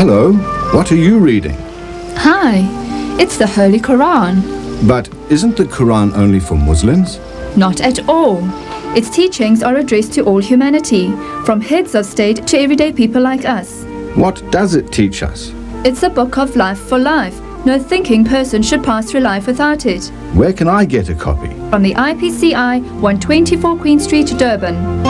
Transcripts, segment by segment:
Hello, what are you reading? Hi, it's the Holy Quran. But isn't the Quran only for Muslims? Not at all. Its teachings are addressed to all humanity, from heads of state to everyday people like us. What does it teach us? It's a book of life for life. No thinking person should pass through life without it. Where can I get a copy? From the IPCI, 124 Queen Street, Durban.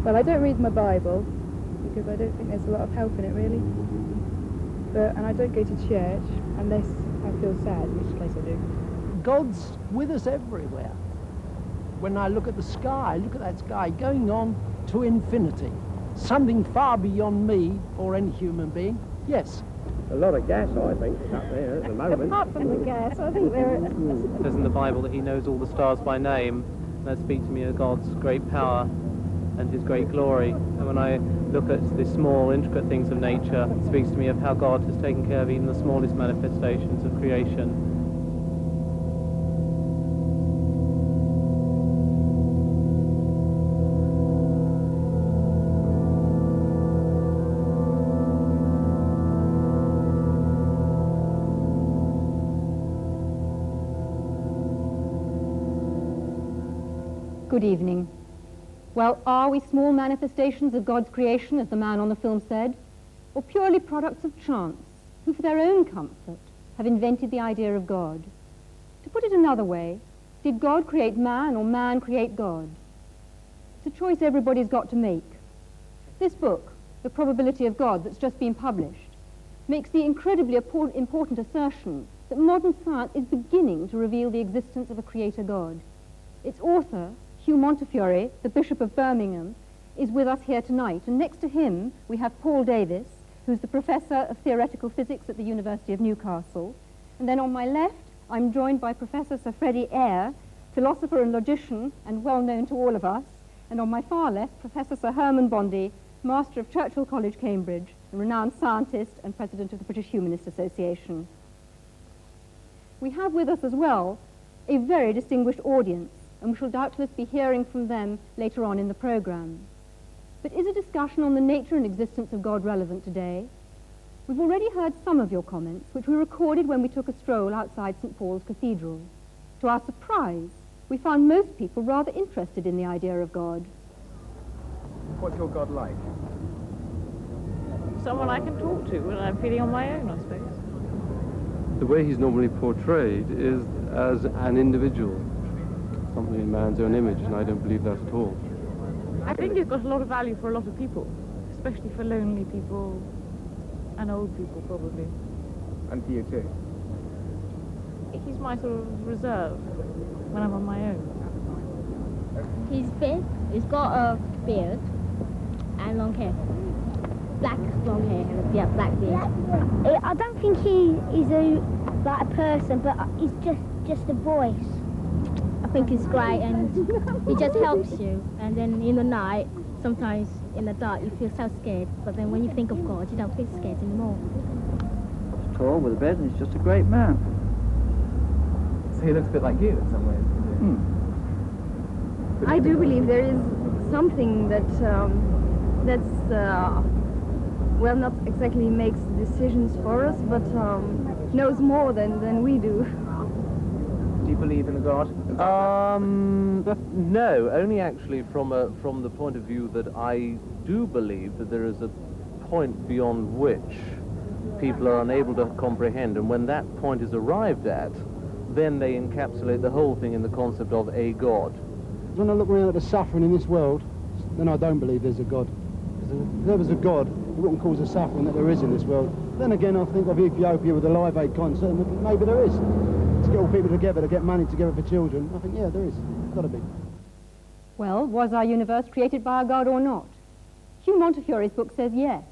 Well, I don't read my Bible because I don't think there's a lot of help in it, really. And I don't go to church unless I feel sad, in which case I do. God's with us everywhere. When I look at the sky, look at that sky going on to infinity. Something far beyond me or any human being. Yes. A lot of gas, I think, is up there at the moment. Apart from the gas, I think there are... It says in the Bible that he knows all the stars by name. That speaks to me of God's great power and his great glory. And when I look at the small, intricate things of nature, it speaks to me of how God has taken care of even the smallest manifestations of creation. Good evening. Well, are we small manifestations of God's creation, as the man on the film said, or purely products of chance, who for their own comfort have invented the idea of God? To put it another way, did God create man or man create God? It's a choice everybody's got to make. This book, The Probability of God, that's just been published, makes the incredibly important assertion that modern science is beginning to reveal the existence of a creator God. Its author, Hugh Montefiore, the Bishop of Birmingham, is with us here tonight. And next to him, we have Paul Davis, who's the Professor of Theoretical Physics at the University of Newcastle. And then on my left, I'm joined by Professor Sir Freddie Eyre, philosopher and logician, and well known to all of us. And on my far left, Professor Sir Herman Bondi, Master of Churchill College, Cambridge, a renowned scientist and President of the British Humanist Association. We have with us as well a very distinguished audience, and we shall doubtless be hearing from them later on in the programme. But is a discussion on the nature and existence of God relevant today? We've already heard some of your comments, which we recorded when we took a stroll outside St. Paul's Cathedral. To our surprise, we found most people rather interested in the idea of God. What's your God like? Someone I can talk to when I'm feeling on my own, I suppose. The way he's normally portrayed is as an individual, something in man's own image, and I don't believe that at all. I think he's got a lot of value for a lot of people, especially for lonely people and old people, probably. And for you too? He's my sort of reserve when I'm on my own. He's fit, he's got a beard and long hair. Black long hair and a black beard. I don't think he's like a person, but he's just a voice. I think he's great and he just helps you. And then in the night, sometimes in the dark, you feel so scared. But then when you think of God, you don't feel scared anymore. He's tall with a beard and he's just a great man. So he looks a bit like you in some ways. I do believe there is something that well, not exactly makes decisions for us, but knows more than we do. Do you believe in a God? No, only actually from the point of view that I do believe that there is a point beyond which people are unable to comprehend, and when that point is arrived at, then they encapsulate the whole thing in the concept of a God. When I look around at the suffering in this world, then I don't believe there's a God. Because if there was a God, it wouldn't cause the suffering that there is in this world. Then again, I think of Ethiopia with the Live Aid concert, and maybe there is. To get all people together, to get money together for children. I think, yeah, there is. Got to be. Well, was our universe created by a God or not? Hugh Montefiore's book says yes,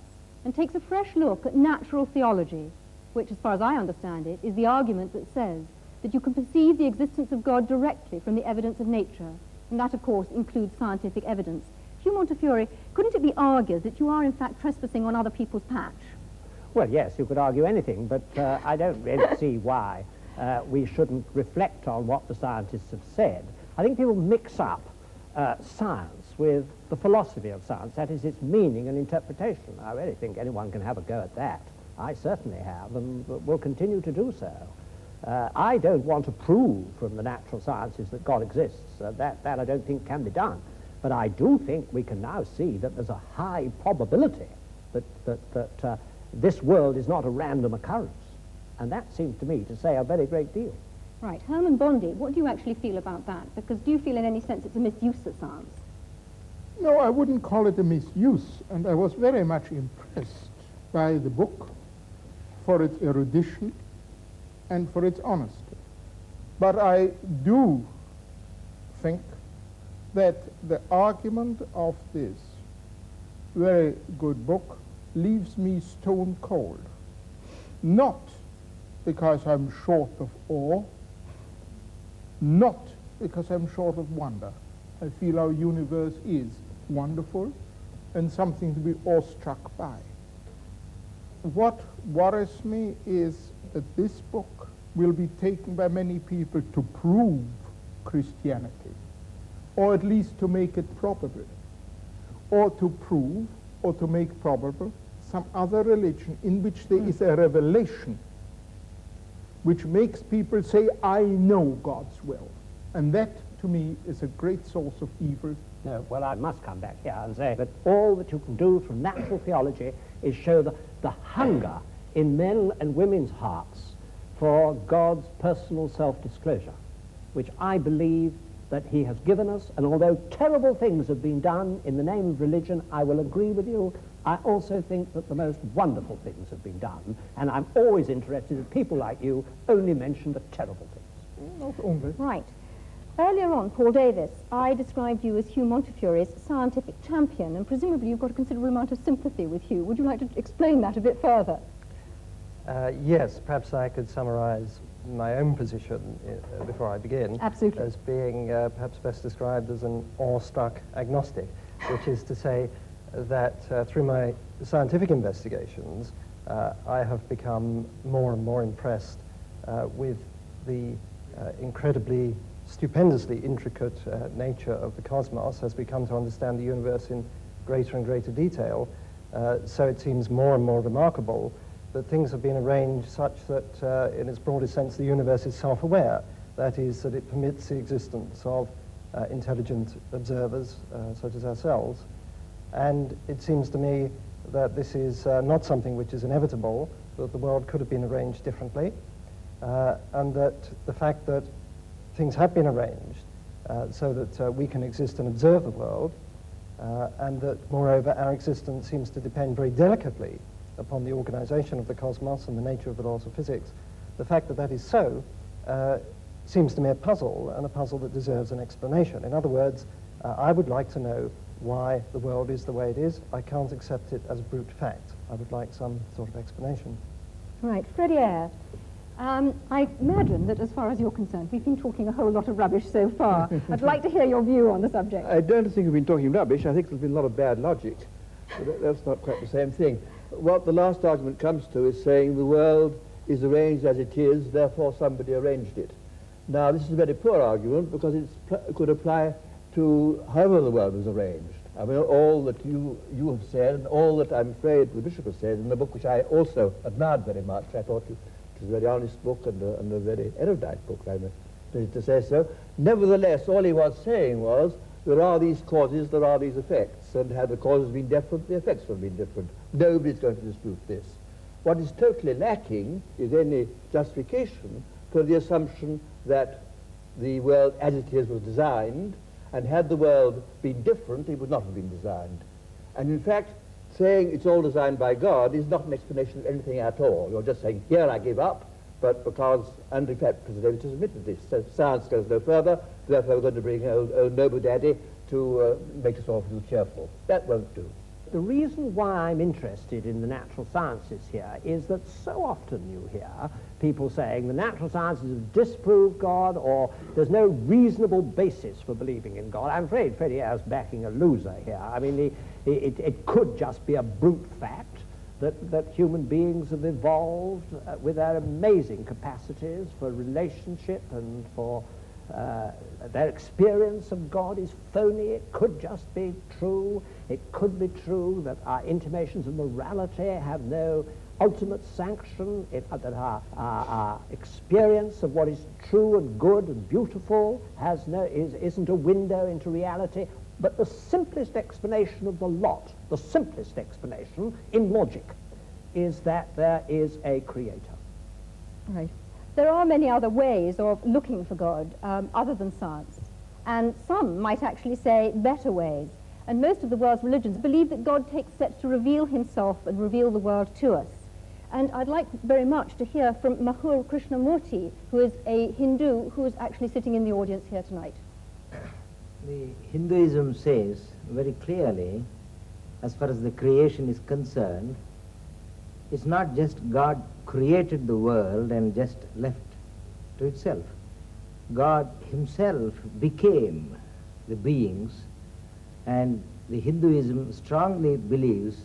and takes a fresh look at natural theology, which, as far as I understand it, is the argument that says that you can perceive the existence of God directly from the evidence of nature, and that, of course, includes scientific evidence. Hugh Montefiore, couldn't it be argued that you are, in fact, trespassing on other people's patch? Well, yes, you could argue anything, but I don't really see why we shouldn't reflect on what the scientists have said. I think people mix up science with the philosophy of science, that is, its meaning and interpretation. I really think anyone can have a go at that. I certainly have, and will continue to do so. I don't want to prove from the natural sciences that God exists. That I don't think can be done. But I do think we can now see that there's a high probability that this world is not a random occurrence. And that seems to me to say a very great deal. Right. Herman Bondi, what do you actually feel about that? Because do you feel in any sense it's a misuse of science? No, I wouldn't call it a misuse, and I was very much impressed by the book for its erudition and for its honesty. But I do think that the argument of this very good book leaves me stone cold. Not because I'm short of awe, not because I'm short of wonder. I feel our universe is wonderful and something to be awestruck by. What worries me is that this book will be taken by many people to prove Christianity, or at least to make it probable, or to prove or to make probable some other religion in which there is a revelation which makes people say, I know God's will. And that, to me, is a great source of evil. No, well, I must come back here and say that all that you can do from natural theology is show the hunger in men and women's hearts for God's personal self-disclosure, which I believe that he has given us. And although terrible things have been done in the name of religion, I will agree with you, I also think that the most wonderful things have been done. And I'm always interested that people like you only mention the terrible things. Not only. Right. Earlier on, Paul Davis, I described you as Hugh Montefiore's scientific champion, and presumably you've got a considerable amount of sympathy with Hugh. Would you like to explain that a bit further? Yes, perhaps I could summarize my own position before I begin. Absolutely. As being perhaps best described as an awestruck agnostic, which is to say that through my scientific investigations, I have become more and more impressed with the incredibly stupendously intricate nature of the cosmos as we come to understand the universe in greater and greater detail. So it seems more and more remarkable that things have been arranged such that, in its broadest sense, the universe is self-aware. That is, that it permits the existence of intelligent observers such as ourselves. And it seems to me that this is not something which is inevitable, that the world could have been arranged differently, and that the fact that things have been arranged so that we can exist and observe the world, and that, moreover, our existence seems to depend very delicately upon the organization of the cosmos and the nature of the laws of physics. The fact that that is so seems to me a puzzle, and a puzzle that deserves an explanation. In other words, I would like to know why the world is the way it is. I can't accept it as a brute fact. I would like some sort of explanation. Right, Freddie Eyre. I imagine that as far as you're concerned, we've been talking a whole lot of rubbish so far. I'd like to hear your view on the subject. I don't think we've been talking rubbish. I think there's been a lot of bad logic. But that's not quite the same thing. What the last argument comes to is saying the world is arranged as it is, therefore somebody arranged it. Now, this is a very poor argument because it could apply to however the world was arranged. I mean, all that you have said, and all that I'm afraid the Bishop has said in the book, which I also admired very much. I thought it was a very honest book and a very erudite book, I'm pleased to say so. Nevertheless, all he was saying was, there are these causes, there are these effects, and had the causes been different, the effects would have been different. Nobody's going to dispute this. What is totally lacking is any justification for the assumption that the world as it is was designed, and had the world been different, it would not have been designed. And in fact, saying it's all designed by God is not an explanation of anything at all. You're just saying, here I give up, but because, and in fact, President Davis has admitted this, so science goes no further, therefore we're going to bring old Noble Daddy to make us all feel cheerful. That won't do. The reason why I'm interested in the natural sciences here is that so often you hear people saying the natural sciences have disproved God, or there's no reasonable basis for believing in God. I'm afraid Freddie Eyre's backing a loser here. I mean, it could just be a brute fact that human beings have evolved with their amazing capacities for relationship and for their experience of God is phony. It could just be true. It could be true that our intimations of morality have no ultimate sanction, that our experience of what is true and good and beautiful isn't a window into reality. But the simplest explanation of the lot, the simplest explanation in logic, is that there is a creator. Right. There are many other ways of looking for God other than science, and some might actually say better ways. And most of the world's religions believe that God takes steps to reveal himself and reveal the world to us. And I'd like very much to hear from Mahur Krishnamurti, who is a Hindu who is actually sitting in the audience here tonight. The Hinduism says very clearly, as far as the creation is concerned, it's not just God created the world and just left to itself. God himself became the beings, and the Hinduism strongly believes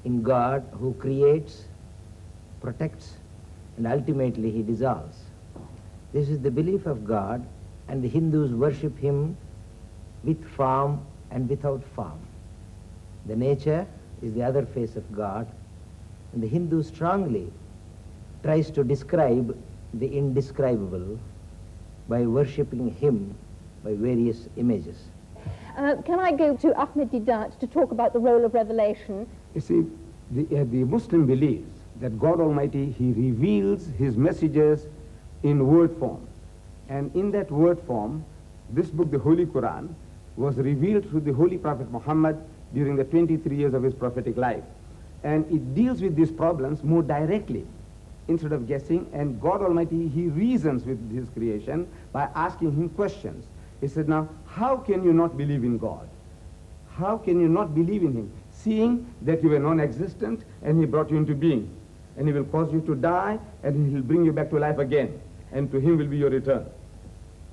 in God who creates, protects, and ultimately he dissolves. This is the belief of God, and the Hindus worship him with form and without form. The nature is the other face of God, and the Hindu strongly tries to describe the indescribable by worshipping him by various images. Can I go to Ahmed Deedat to talk about the role of revelation? You see, the Muslim believes that God Almighty, he reveals his messages in word form. And in that word form, this book, the Holy Quran, was revealed through the Holy Prophet Muhammad during the 23 years of his prophetic life. And it deals with these problems more directly instead of guessing. And God Almighty, he reasons with his creation by asking him questions. He said, now, how can you not believe in God? How can you not believe in him, seeing that you were non-existent and he brought you into being? And he will cause you to die, and he will bring you back to life again, and to him will be your return.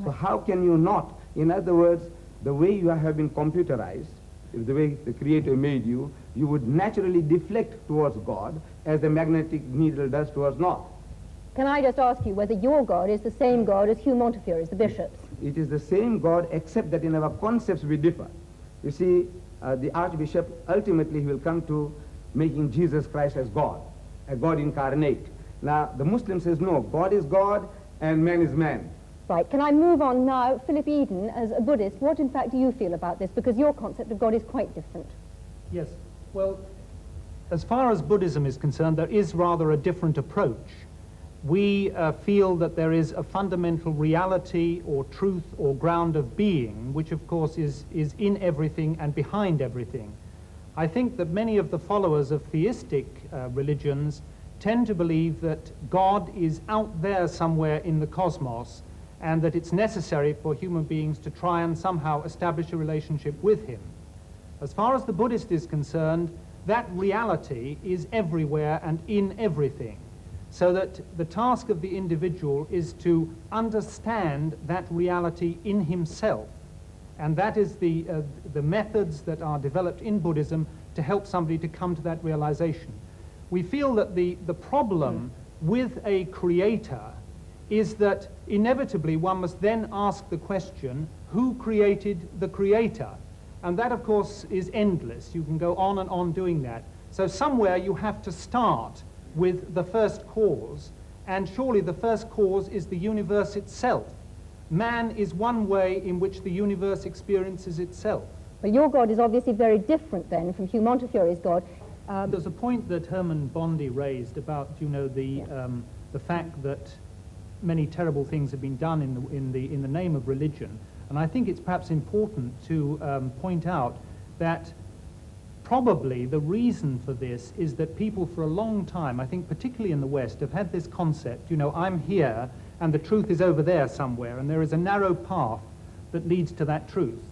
So how can you not? In other words, the way you have been computerized, the way the Creator made you, you would naturally deflect towards God as the magnetic needle does towards north. Can I just ask you whether your God is the same God as Hugh Montefiore's, the bishop's? it is the same God, except that in our concepts we differ. You see, the Archbishop, ultimately he will come to making Jesus Christ as God, a God incarnate. Now, the Muslim says, no, God is God and man is man. Right, can I move on now? Philip Eden, as a Buddhist, what in fact do you feel about this? Because your concept of God is quite different. Yes, well, as far as Buddhism is concerned, there is rather a different approach. We feel that there is a fundamental reality or truth or ground of being, which of course is in everything and behind everything. I think that many of the followers of theistic religions tend to believe that God is out there somewhere in the cosmos, and that it's necessary for human beings to try and somehow establish a relationship with him. As far as the Buddhist is concerned, that reality is everywhere and in everything, so that the task of the individual is to understand that reality in himself. And that is the methods that are developed in Buddhism to help somebody to come to that realization. We feel that the problem with a creator is that inevitably one must then ask the question, who created the creator? And that, of course, is endless. You can go on and on doing that. So somewhere you have to start with the first cause, and surely the first cause is the universe itself. Man is one way in which the universe experiences itself. But your God is obviously very different then from Hugh Montefiore's God. There's a point that Herman Bondi raised about, you know, the fact that many terrible things have been done in the name of religion. And I think it's perhaps important to point out that probably the reason for this is that people for a long time, I think particularly in the West, have had this concept, you know, I'm here and the truth is over there somewhere, and there is a narrow path that leads to that truth.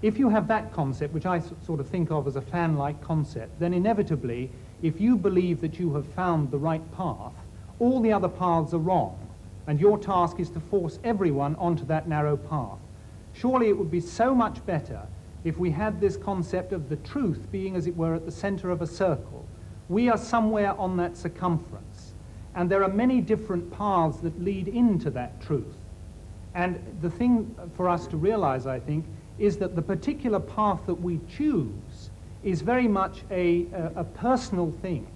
If you have that concept, which I sort of think of as a fan-like concept, then inevitably, if you believe that you have found the right path, all the other paths are wrong, and your task is to force everyone onto that narrow path. Surely it would be so much better if we had this concept of the truth being, as it were, at the center of a circle. We are somewhere on that circumference, and there are many different paths that lead into that truth. And the thing for us to realize, I think, is that the particular path that we choose is very much a personal thing.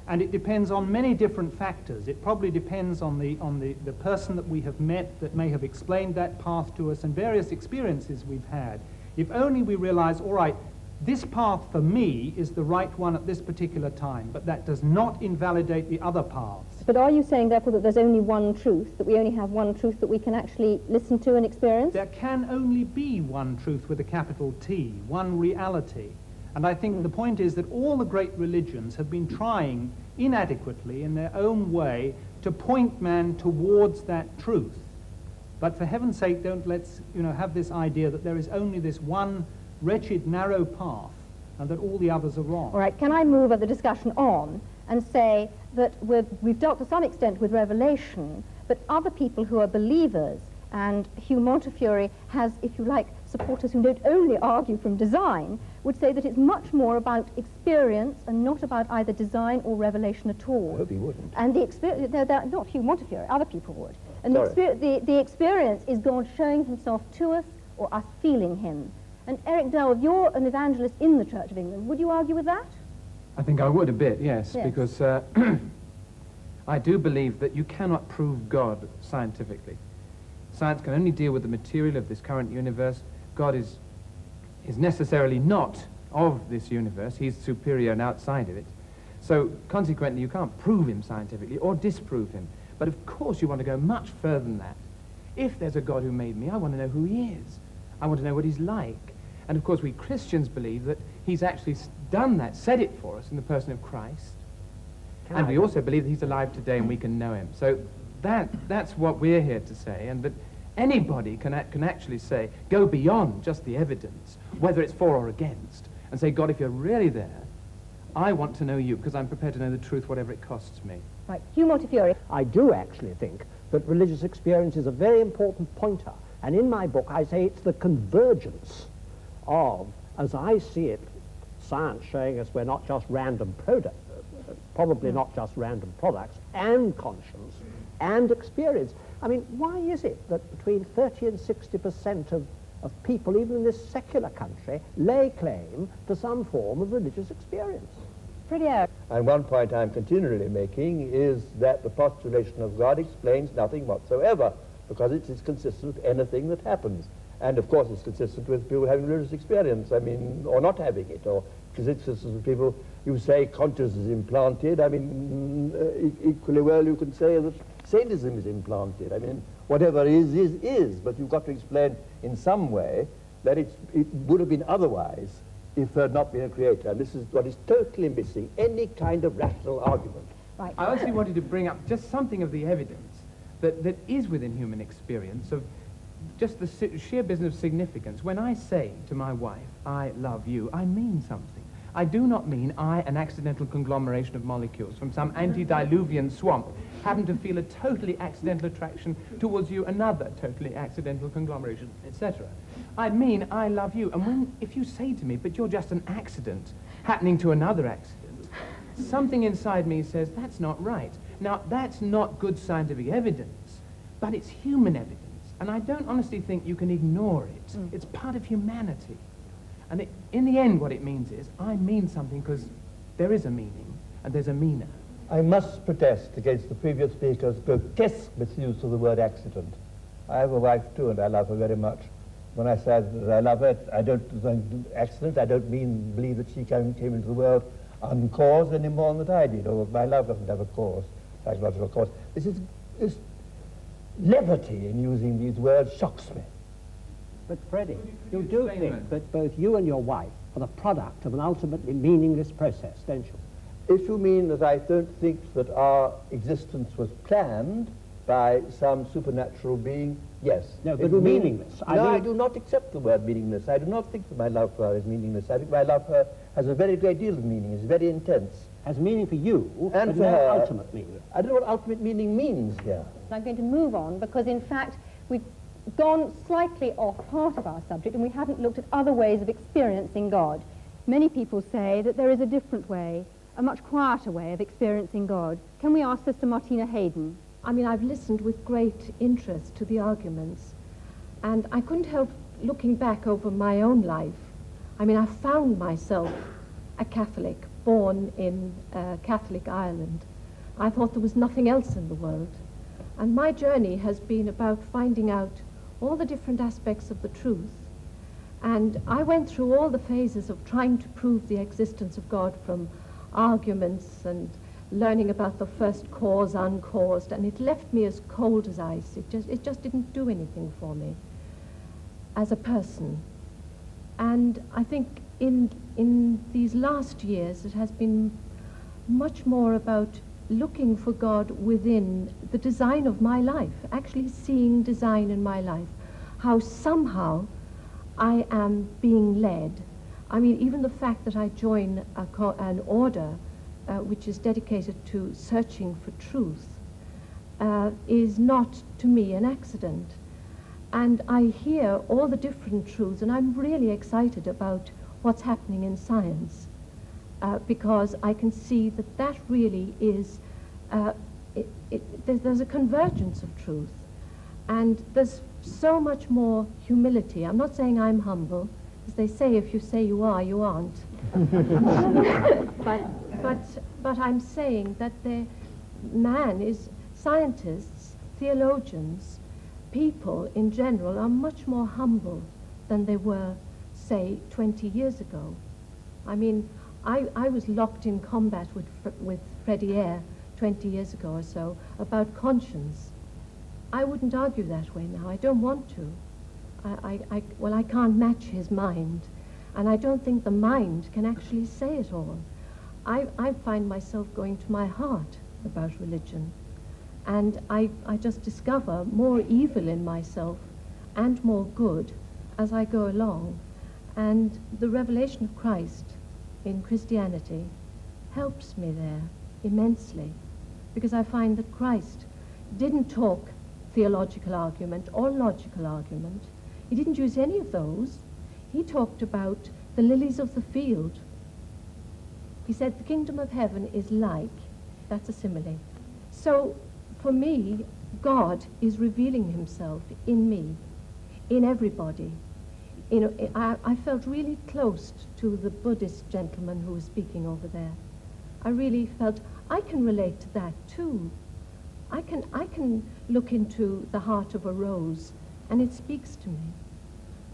And it depends on many different factors. It probably depends on the person that we have met that may have explained that path to us, and various experiences we've had. If only we realize, all right, this path for me is the right one at this particular time, but that does not invalidate the other paths. But are you saying, therefore, that there's only one truth, that we only have one truth that we can actually listen to and experience? There can only be one truth with a capital T, one reality. And I think the point is that all the great religions have been trying inadequately in their own way to point man towards that truth. But for heaven's sake, don't let's have this idea that there is only this one wretched, narrow path and that all the others are wrong. All right, can I move the discussion on and say that we've dealt to some extent with revelation, but other people who are believers, and Hugh Montefiore has, if you like, supporters who don't only argue from design, would say that it's much more about experience and not about either design or revelation at all. I hope he wouldn't. And the experience, not Hugh Montefiore, other people would. And Sorry. the experience is God showing himself to us or us feeling him. And Eric Dell, you're an evangelist in the Church of England. Would you argue with that? I think I would a bit, yes. Because I do believe that you cannot prove God scientifically. Science can only deal with the material of this current universe. God is necessarily not of this universe. He's superior and outside of it. So consequently, you can't prove him scientifically or disprove him. But of course you want to go much further than that. If there's a God who made me, I want to know who he is. I want to know what he's like. And of course we Christians believe that he's actually done that, said it for us in the person of Christ. And we also believe that he's alive today and we can know him. So that's what we're here to say, and that anybody can actually say, go beyond just the evidence, whether it's for or against, and say, God, if you're really there, I want to know you, because I'm prepared to know the truth, whatever it costs me. Right, Hugh Montefiore. I do actually think that religious experience is a very important pointer, and in my book I say it's the convergence of, as I see it, science showing us we're not just random products, probably not just random products, and conscience, and experience. I mean, why is it that between 30 and 60% of people, even in this secular country, lay claim to some form of religious experience? Pretty out. And one point I'm continually making is that the postulation of God explains nothing whatsoever, because it's consistent with anything that happens. And of course it's consistent with people having religious experience, I mean, or not having it, or it's consistent with people, you say consciousness is implanted, I mean, equally well you can say that sadism is implanted. I mean, whatever is, but you've got to explain in some way that it would have been otherwise if there had not been a creator. And this is what is totally missing, any kind of rational argument. Right. I actually wanted to bring up just something of the evidence that is within human experience of just the sheer business of significance. When I say to my wife, I love you, I mean something. I do not mean I, an accidental conglomeration of molecules from some antediluvian swamp, happen to feel a totally accidental attraction towards you, another totally accidental conglomeration, etc. I mean I love you. And if you say to me, but you're just an accident happening to another accident, something inside me says, that's not right. Now, that's not good scientific evidence, but it's human evidence. And I don't honestly think you can ignore it. It's part of humanity. And in the end, what it means is, I mean something because there is a meaning, and there's a meaner. I must protest against the previous speaker's grotesque misuse of the word accident. I have a wife too, and I love her very much. When I say that I love her, I don't accident. I don't believe that she came into the world uncaused any more than that I did, or my love doesn't have a cause, psychological cause. This levity in using these words shocks me. But Freddie, you do think that both you and your wife are the product of an ultimately meaningless process, don't you? If you mean that I don't think that our existence was planned by some supernatural being, yes. No, but meaningless. I do not accept the word meaningless. I do not think that my love for her is meaningless. I think my love for her has a very great deal of meaning. It's very intense. Has meaning for you, and but for no her, ultimate meaning. I don't know what ultimate meaning means here. I'm going to move on because, in fact, we've gone slightly off part of our subject and we haven't looked at other ways of experiencing God. Many people say that there is a different way, a much quieter way of experiencing God. Can we ask Sister Martina Hayden? I mean, I've listened with great interest to the arguments, and I couldn't help looking back over my own life. I mean, I found myself a Catholic, born in Catholic Ireland. I thought there was nothing else in the world. And my journey has been about finding out all the different aspects of the truth. And I went through all the phases of trying to prove the existence of God, from arguments and learning about the first cause, uncaused, and it left me as cold as ice. It just didn't do anything for me as a person. And I think in these last years it has been much more about looking for God within the design of my life, actually seeing design in my life, how somehow I am being led. I mean, even the fact that I join an order which is dedicated to searching for truth is not, to me, an accident. And I hear all the different truths, and I'm really excited about what's happening in science. Because I can see that that really is, there's a convergence of truth. And there's so much more humility. I'm not saying I'm humble, as they say, if you say you are, you aren't. But I'm saying that scientists, theologians, people in general are much more humble than they were, say, 20 years ago. I mean, I was locked in combat with Freddie Eyre 20 years ago or so about conscience. I wouldn't argue that way now. I don't want to. Well, I can't match his mind, and I don't think the mind can actually say it all. I find myself going to my heart about religion, and I just discover more evil in myself and more good as I go along. And the revelation of Christ in Christianity helps me there immensely, because I find that Christ didn't talk theological argument or logical argument. He didn't use any of those. He talked about the lilies of the field. He said the kingdom of heaven is like, that's a simile. So for me, God is revealing himself in me, in everybody. You know, I felt really close to the Buddhist gentleman who was speaking over there. I really felt I can relate to that too. I can look into the heart of a rose and it speaks to me.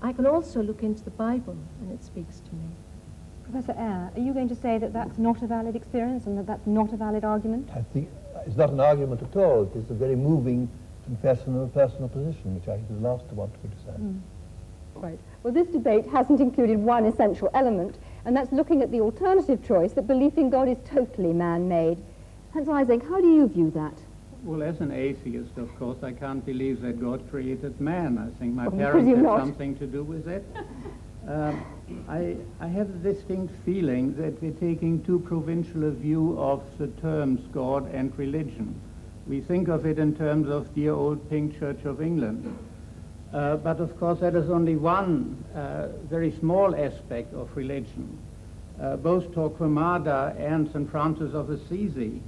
I can also look into the Bible and it speaks to me. Professor Eyre, are you going to say that that's not a valid experience and that that's not a valid argument? I think it's not an argument at all. It is a very moving personal position, which I think is the last to want to criticize. Right. Well, this debate hasn't included one essential element, and that's looking at the alternative choice that belief in God is totally man-made. Hans Isaac, how do you view that? Well, as an atheist, of course, I can't believe that God created man. I think my Well, parents had not. something to do with it. I have a distinct feeling that we're taking too provincial a view of the terms God and religion. We think of it in terms of dear old Pink Church of England. But of course that is only one very small aspect of religion. Both Torquemada and St. Francis of Assisi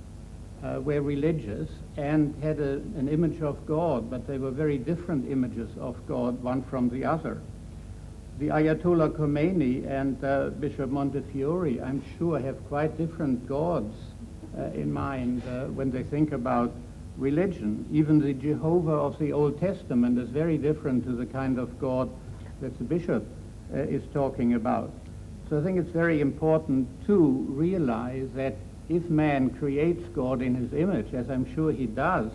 were religious and had an image of God, but they were very different images of God, one from the other. The Ayatollah Khomeini and Bishop Montefiore, I'm sure, have quite different gods in mind when they think about religion. Even the Jehovah of the Old Testament is very different to the kind of God that the bishop is talking about. So I think it's very important to realize that if man creates God in his image, as I'm sure he does,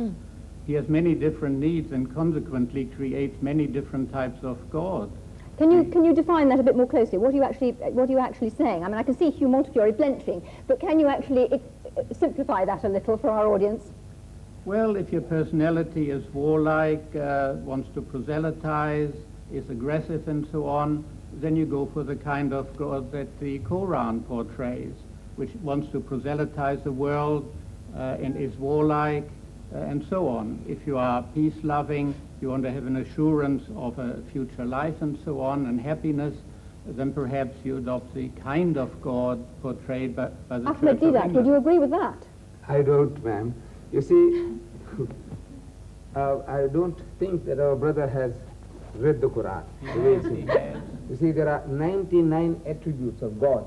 he has many different needs and consequently creates many different types of God. Can you define that a bit more closely? What are you actually saying? I mean, I can see Hugh Montefiore blenching, but can you actually simplify that a little for our audience? Well, if your personality is warlike, wants to proselytize, is aggressive and so on, then you go for the kind of God that the Quran portrays, which wants to proselytize the world and is warlike and so on. If you are peace-loving, you want to have an assurance of a future life and so on, and happiness, then perhaps you adopt the kind of God portrayed by the Ahmed, Church of Deedat, would you agree with that? I don't, ma'am. You see, I don't think that our brother has read the Quran. The way it is. You see, there are 99 attributes of God,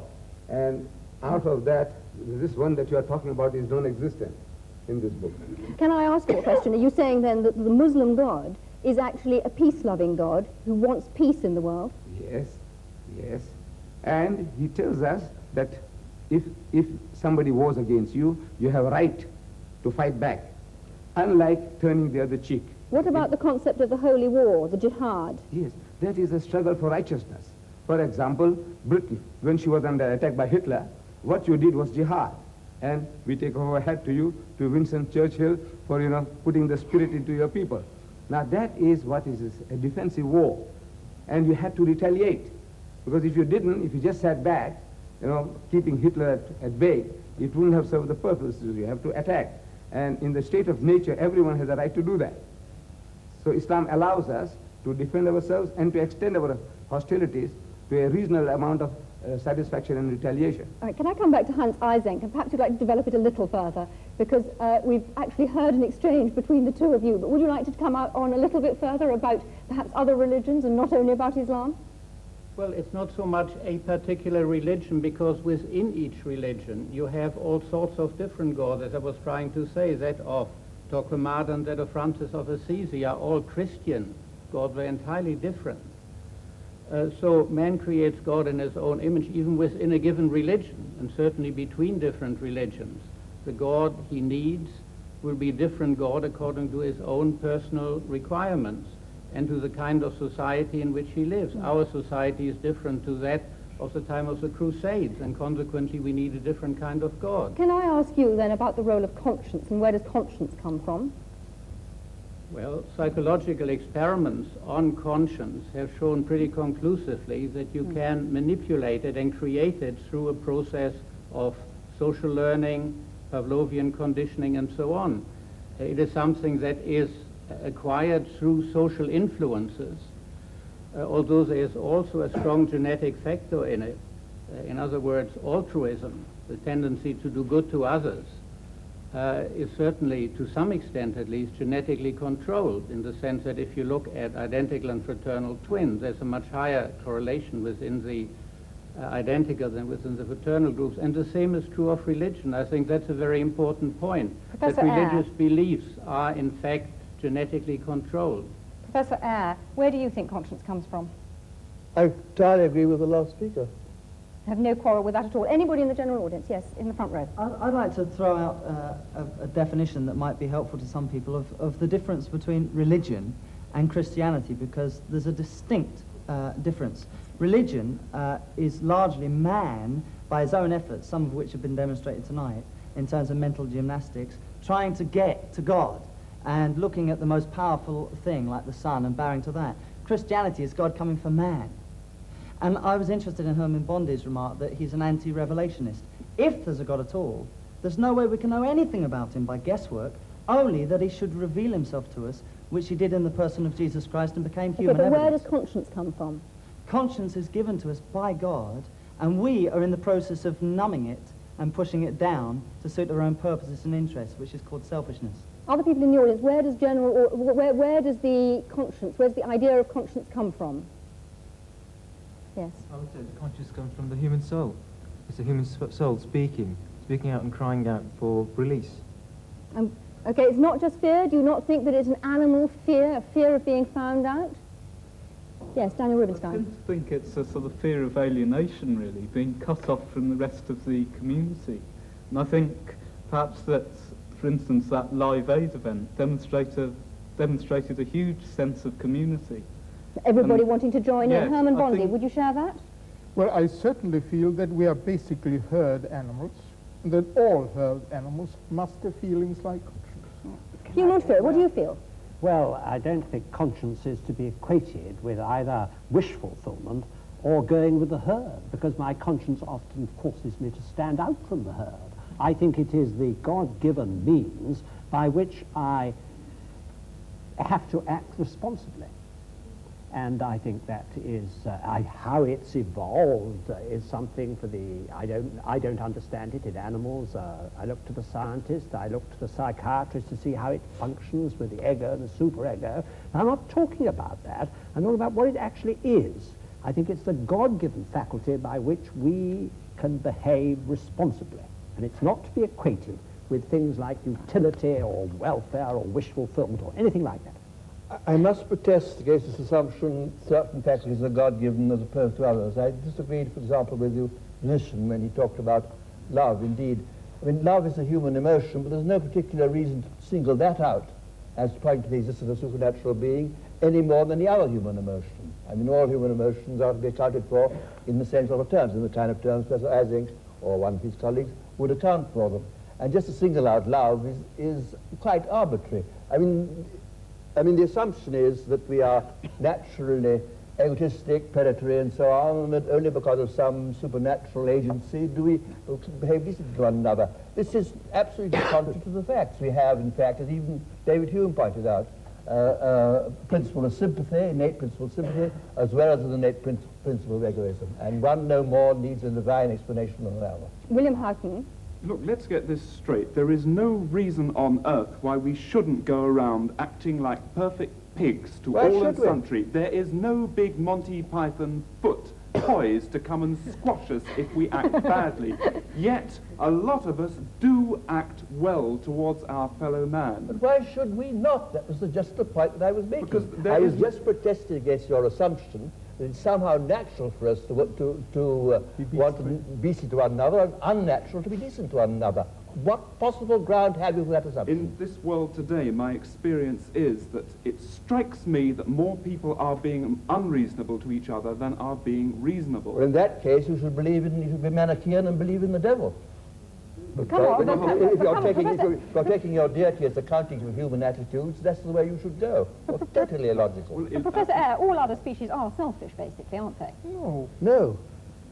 and out of that, this one that you are talking about is non-existent in this book. Can I ask you a question? Are you saying then that the Muslim God is actually a peace-loving God who wants peace in the world? Yes, yes. And he tells us that if somebody wars against you, you have a right to fight back, unlike turning the other cheek. What about the concept of the holy war, the jihad? Yes, that is a struggle for righteousness. For example, Britain, when she was under attack by Hitler, what you did was jihad. And we take our hat to you, to Winston Churchill, for, putting the spirit into your people. Now that is what is a defensive war. And you had to retaliate. Because if you didn't, if you just sat back, keeping Hitler at bay, it wouldn't have served the purpose. You have to attack. And in the state of nature, everyone has a right to do that. So Islam allows us to defend ourselves and to extend our hostilities to a reasonable amount of satisfaction and retaliation. All right, can I come back to Hans Isaac, and perhaps you'd like to develop it a little further, because we've actually heard an exchange between the two of you, but would you like to come out on a little bit further about perhaps other religions and not only about Islam? Well, it's not so much a particular religion, because within each religion you have all sorts of different gods. As I was trying to say, that of Torquemada and that of Francis of Assisi are all Christian gods. They're entirely different. So man creates God in his own image, even within a given religion, and certainly between different religions. The God he needs will be a different God according to his own personal requirements and to the kind of society in which he lives. Our society is different to that of the time of the Crusades, and consequently we need a different kind of God. Can I ask you then about the role of conscience, and where does conscience come from? Well, psychological experiments on conscience have shown pretty conclusively that you can manipulate it and create it through a process of social learning, Pavlovian conditioning, and so on. It is something that is acquired through social influences, although there is also a strong genetic factor in it. In other words, altruism, the tendency to do good to others. is certainly, to some extent at least, genetically controlled, in the sense that if you look at identical and fraternal twins, there's a much higher correlation within the identical than within the fraternal groups. And the same is true of religion. I think that's a very important point, Professor that religious beliefs are in fact genetically controlled. Professor Eyre, where do you think conscience comes from? I entirely agree with the last speaker. I have no quarrel with that at all. Anybody in the general audience? Yes, in the front row. I'd like to throw out a definition that might be helpful to some people of the difference between religion and Christianity, because there's a distinct difference. Religion is largely man, by his own efforts, some of which have been demonstrated tonight, in terms of mental gymnastics, trying to get to God and looking at the most powerful thing, like the sun, and bowing to that. Christianity is God coming for man. And I was interested in Herman Bondi's remark that he's an anti-revelationist. If there's a God at all, there's no way we can know anything about him by guesswork, only that he should reveal himself to us, which he did in the person of Jesus Christ and became human But where evidence. does conscience come from? Conscience is given to us by God, and we are in the process of numbing it and pushing it down to suit our own purposes and interests, which is called selfishness. Other people in the audience, where does where does the conscience, where's the idea of conscience come from? Yes. I would say the conscience comes from the human soul. It's the human soul speaking out and crying out for release. Okay, it's not just fear. Do you not think that it's an animal fear, a fear of being found out? Yes, Daniel Rubinstein. I think it's a sort of fear of alienation, really, being cut off from the rest of the community. And I think perhaps that, for instance, that Live Aid event demonstrated a huge sense of community. Everybody wanting to join yes, in. Herman Bondi, would you share that? Well, I certainly feel that we are basically herd animals, and that all herd animals must have feelings like conscience. Hugh Montfort, what do you feel? Well, I don't think conscience is to be equated with either wish fulfillment or going with the herd, because my conscience often forces me to stand out from the herd. I think it is the God-given means by which I have to act responsibly. And I think that is how it's evolved is something for the I don't understand it in animals. I look to the scientist, I look to the psychiatrist to see how it functions with the ego and the superego. I'm not talking about that. I'm talking about what it actually is. I think it's the God-given faculty by which we can behave responsibly, and it's not to be equated with things like utility or welfare or wish fulfillment or anything like that. I must protest against this assumption certain faculties are God-given as opposed to others. I disagreed, for example, with your musician when he talked about love. Indeed, I mean, love is a human emotion, but there's no particular reason to single that out as pointing to the existence of a supernatural being any more than the other human emotion. I mean, all human emotions are to be accounted for in the same sort of terms, in the kind of terms Professor Ising or one of his colleagues would account for them. And just to single out love is quite arbitrary. I mean, the assumption is that we are naturally egotistic, predatory, and so on, and that only because of some supernatural agency do we behave decently to one another. This is absolutely contrary to the facts. We have, in fact, as even David Hume pointed out, principle of sympathy, innate principle of sympathy, as well as an innate principle of egoism. And one no more needs a divine explanation than another. William Houghton. Look, let's get this straight. There is no reason on earth why we shouldn't go around acting like perfect pigs to all and sundry. There is no big Monty Python foot poised to come and squash us if we act badly. Yet, a lot of us do act well towards our fellow man. But why should we not? That was just the point that I was making. Because I was just protesting against your assumption that it's somehow natural for us to want to be decent to one another and unnatural to be decent to one another. What possible ground have you for that assumption? In this world today, my experience is that it strikes me that more people are being unreasonable to each other than are being reasonable. Well, in that case, you should be Manichaean and believe in the devil. If you're taking your deity as accounting for human attitudes, that's the way you should go. Well, totally illogical. Professor Eyre, all other species are selfish, basically, aren't they? No. No.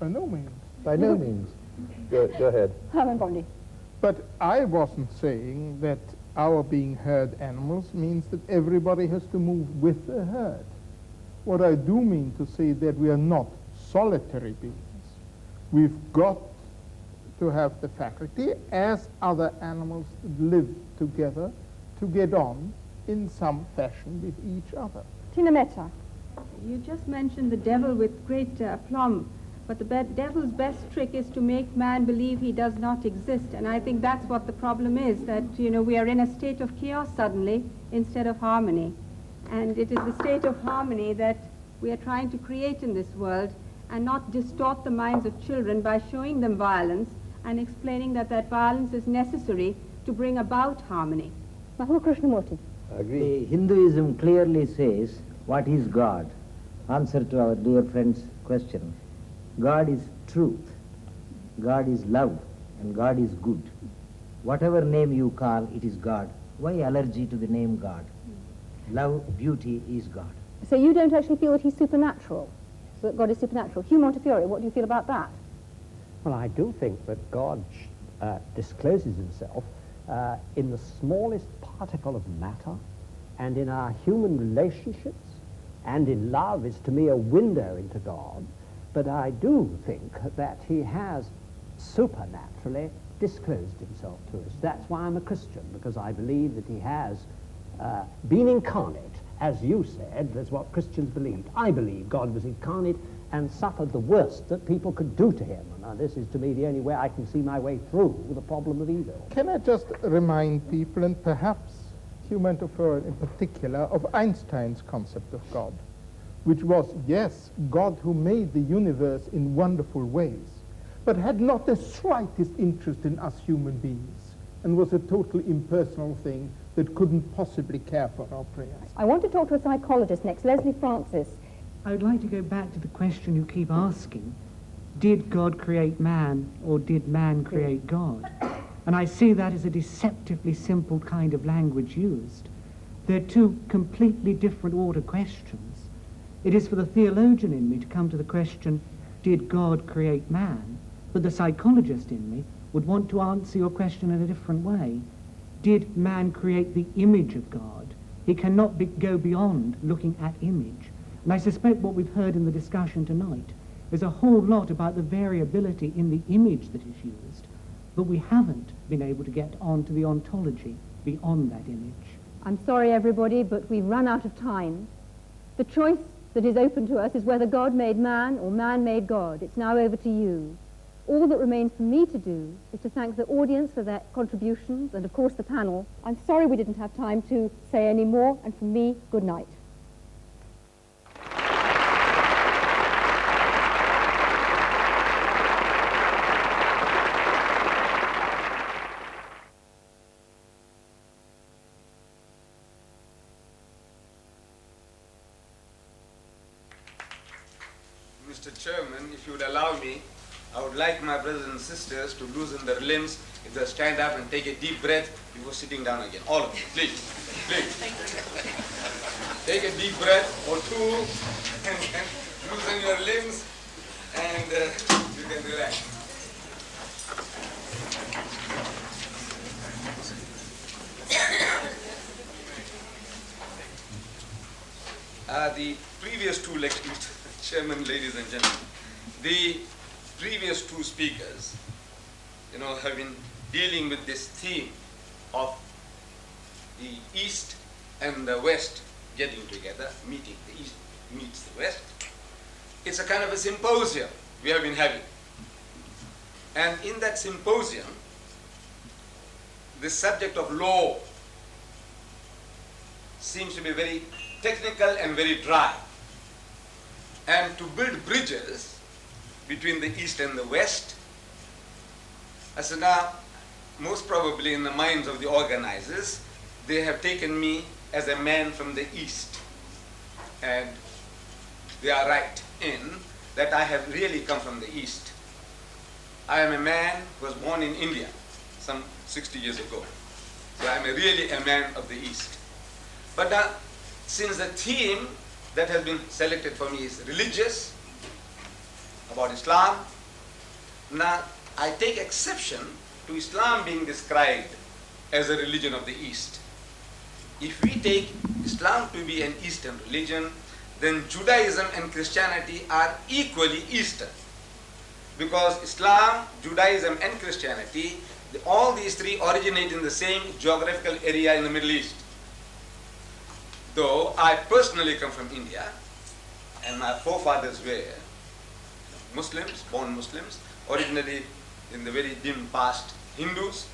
By no means. By no means. Go ahead. Herman Bondi. But I wasn't saying that our being herd animals means that everybody has to move with the herd. What I do mean to say that we are not solitary beings. We've got to have the faculty, as other animals live together, to get on in some fashion with each other. Tina Mehta. You just mentioned the devil with great aplomb, but the devil's best trick is to make man believe he does not exist, and I think that's what the problem is, that, you know, we are in a state of chaos suddenly instead of harmony. And it is the state of harmony that we are trying to create in this world, and not distort the minds of children by showing them violence and explaining that that violence is necessary to bring about harmony. Mahul Krishnamurti. The Hinduism clearly says, what is God? Answer to our dear friend's question. God is truth, God is love, and God is good. Whatever name you call, it is God. Why allergy to the name God? Love, beauty is God. So you don't actually feel that he's supernatural, so that God is supernatural. Hugh Montefiore, what do you feel about that? Well, I do think that God discloses himself in the smallest particle of matter, and in our human relationships, and in love is to me a window into God. But I do think that he has supernaturally disclosed himself to us. That's why I'm a Christian, because I believe that he has been incarnate, as you said. That's what Christians believed. I believe God was incarnate and suffered the worst that people could do to him. And this is, to me, the only way I can see my way through the problem of evil. Can I just remind people, and perhaps Hugh Montefiore in particular, of Einstein's concept of God, which was, yes, God who made the universe in wonderful ways, but had not the slightest interest in us human beings, and was a totally impersonal thing that couldn't possibly care for our prayers. I want to talk to a psychologist next, Leslie Francis. I would like to go back to the question you keep asking. Did God create man, or did man create God? And I see that as a deceptively simple kind of language used. They're two completely different order questions. It is for the theologian in me to come to the question, did God create man? But the psychologist in me would want to answer your question in a different way. Did man create the image of God? He cannot go beyond looking at image. And I suspect what we've heard in the discussion tonight is a whole lot about the variability in the image that is used, but we haven't been able to get on to the ontology beyond that image. I'm sorry, everybody, but we've run out of time. The choice that is open to us is whether God made man or man made God. It's now over to you. All that remains for me to do is to thank the audience for their contributions and, of course, the panel. I'm sorry we didn't have time to say any more, and from me, good night. Mr. Chairman, if you would allow me, I would like my brothers and sisters to loosen their limbs, if they stand up and take a deep breath before sitting down again. All of you, please, please. Take a deep breath or two, and loosen your limbs, and you can relax. The previous two lectures, Chairman, ladies and gentlemen, the previous two speakers, have been dealing with this theme of the East and the West getting together, meeting. The East meets the West. It's a kind of a symposium we have been having. And in that symposium, the subject of law seems to be very technical and very dry. And to build bridges between the East and the West, as now, most probably in the minds of the organizers, they have taken me as a man from the East. And they are right in that I have really come from the East. I am a man who was born in India some 60 years ago. So I am really a man of the East. But now, since the theme that has been selected for me is religious, about Islam, now I take exception to Islam being described as a religion of the East. If we take Islam to be an Eastern religion, then Judaism and Christianity are equally Eastern. because Islam, Judaism and Christianity, all these three originate in the same geographical area in the Middle East. Though I personally come from India, and my forefathers were Muslims, born Muslims, originally in the very dim past Hindus.